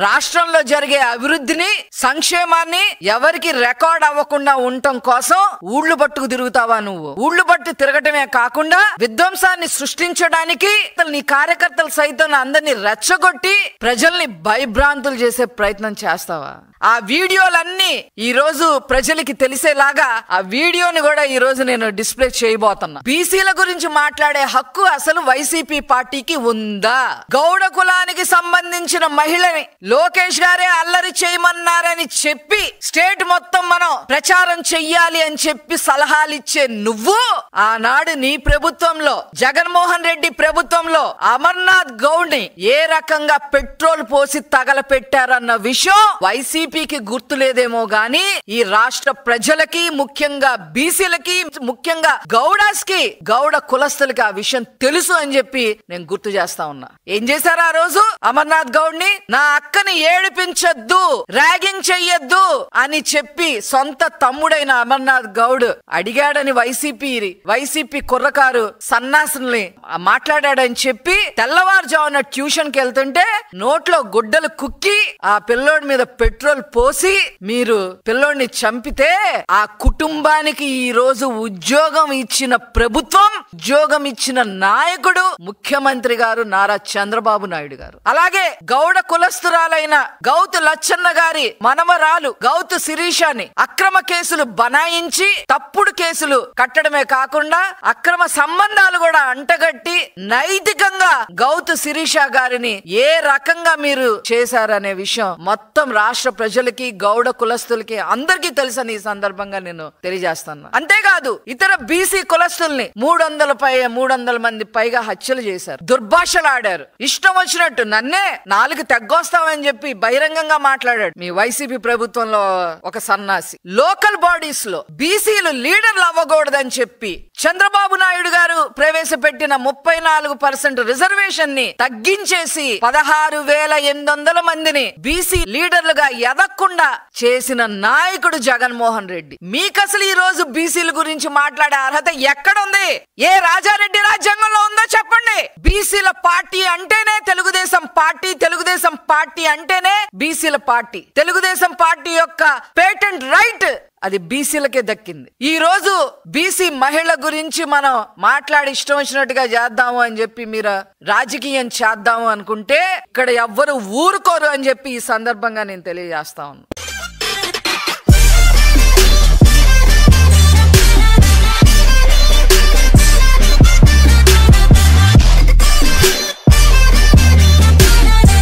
రాష్ట్రంలో జరిగే అభివృద్ధిని సంక్షేమాన్ని ఎవరికి రికార్డ్ అవ్వకుండా ఉండటం కోసం ఊళ్ళు పట్టుకు తిరుగుతావా నువ్వు? ఊళ్ళు పట్టు తిరగటమే కాకుండా విధ్వంసాన్ని సృష్టించడానికి నీ కార్యకర్తలు సైతం అందరినీ రెచ్చగొట్టి ప్రజల్ని భయభ్రాంతులు చేసే ప్రయత్నం చేస్తావా? ఆ వీడియోలన్నీ ఈ రోజు ప్రజలకి తెలిసేలాగా ఆ వీడియోని కూడా ఈ రోజు నేను డిస్ప్లే చేయబోతున్నా. బీసీల గురించి మాట్లాడే హక్కు అసలు వైసీపీ పార్టీకి ఉందా? గౌడ కులానికి సంబంధించిన మహిళని లోకేష్ గారే అల్లరి చేయమన్నారని చెప్పి స్టేట్ మొత్తం మనం ప్రచారం చెయ్యాలి అని చెప్పి సలహాలు ఇచ్చే నువ్వు ఆనాడు నీ ప్రభుత్వంలో జగన్మోహన్ రెడ్డి ప్రభుత్వంలో అమర్నాథ్ గౌడ్ ని ఏ రకంగా పెట్రోల్ పోసి తగలపెట్టారన్న విషయం వైసీపీకి గుర్తులేదేమో గాని ఈ రాష్ట్ర ప్రజలకి, ముఖ్యంగా బీసీలకి, ముఖ్యంగా గౌడాస్ కి, గౌడ కులస్తులకి ఆ విషయం తెలుసు అని చెప్పి నేను గుర్తు చేస్తా ఉన్నా. ఏం చేశారు ఆ రోజు? అమర్నాథ్ గౌడ్ ని నా అక్కని ఏడిపించొద్దు, ర్యాగింగ్ చెయ్యొద్దు అని చెప్పి సొంత తమ్ముడైన అమర్నాథ్ గౌడ్ అడిగాడని వైసీపీ కుర్రకారు సన్నాసుల్ని మాట్లాడాడని చెప్పి తెల్లవారుజామున ట్యూషన్ కి వెళ్తుంటే నోట్లో గుడ్డలు కుక్కి ఆ పిల్లోడి మీద పెట్రోల్ పోసి మీరు పిల్లోడిని చంపితే ఆ కుటుంబానికి ఈ రోజు ఉద్యోగం ఇచ్చిన ప్రభుత్వం, ఉద్యోగం ఇచ్చిన నాయకుడు ముఖ్యమంత్రి గారు నారా చంద్రబాబు నాయుడు గారు. అలాగే గౌడ కులస్తురాలైన గౌతు లచ్చన్న గారి మనమరాలు గౌతు శిరీషాని అక్రమ కేసులు బనాయించి తప్పుడు కేసులు కట్టడమే కాకుండా అక్రమ సంబంధాలు కూడా అంటగట్టి నైతికంగా గౌతు శిరీష గారిని ఏ రకంగా మీరు చేశారనే విషయం మొత్తం రాష్ట్ర ప్రజలకి, గౌడ కులస్తులకి అందరికీ తెలుసని ఈ సందర్భంగా నేను తెలియజేస్తాను. అంతేకాదు ఇతర బీసీ కులస్తుల్ని 300 మంది పైగా హత్యలు చేశారు, దుర్భాషలు ఆడారు, ఇష్టం వచ్చినట్టు నన్నే 4 తెగ్గొస్తామని చెప్పి బహిరంగంగా మాట్లాడాడు మీ వైసీపీ ప్రభుత్వంలో ఒక సన్నాసి. లోకల్ బాడీస్ లో బీసీలు లీడర్లు అవ్వకూడదని చెప్పి చంద్రబాబు నాయుడు గారు ప్రవేశపెట్టిన 34% రిజర్వేషన్ ని తగ్గించేసి 16,800 మందిని బీసీ లీడర్లుగా ఎదగకుండా చేసిన నాయకుడు జగన్మోహన్ రెడ్డి. మీకు అసలు ఈ రోజు బీసీల గురించి మాట్లాడే అర్హత ఎక్కడుంది? ఏ రాజారెడ్డి రాజ్యాంగంలో ఉందో చెప్పండి. బీసీల పార్టీ అంటేనే తెలుగుదేశం పార్టీ, తెలుగుదేశం పార్టీ అంటేనే బీసీల పార్టీ. తెలుగుదేశం పార్టీ యొక్క పేటెంట్ రైట్ అది బీసీలకే దక్కింది. ఈ రోజు బీసీ మహిళ గురించి మనం మాట్లాడి ఇష్టం వచ్చినట్టుగా చేద్దాము అని చెప్పి మీరు రాజకీయం చేద్దాము అనుకుంటే ఇక్కడ ఎవ్వరు ఊరుకోరు అని చెప్పి ఈ సందర్భంగా నేను తెలియజేస్తా ఉన్నా.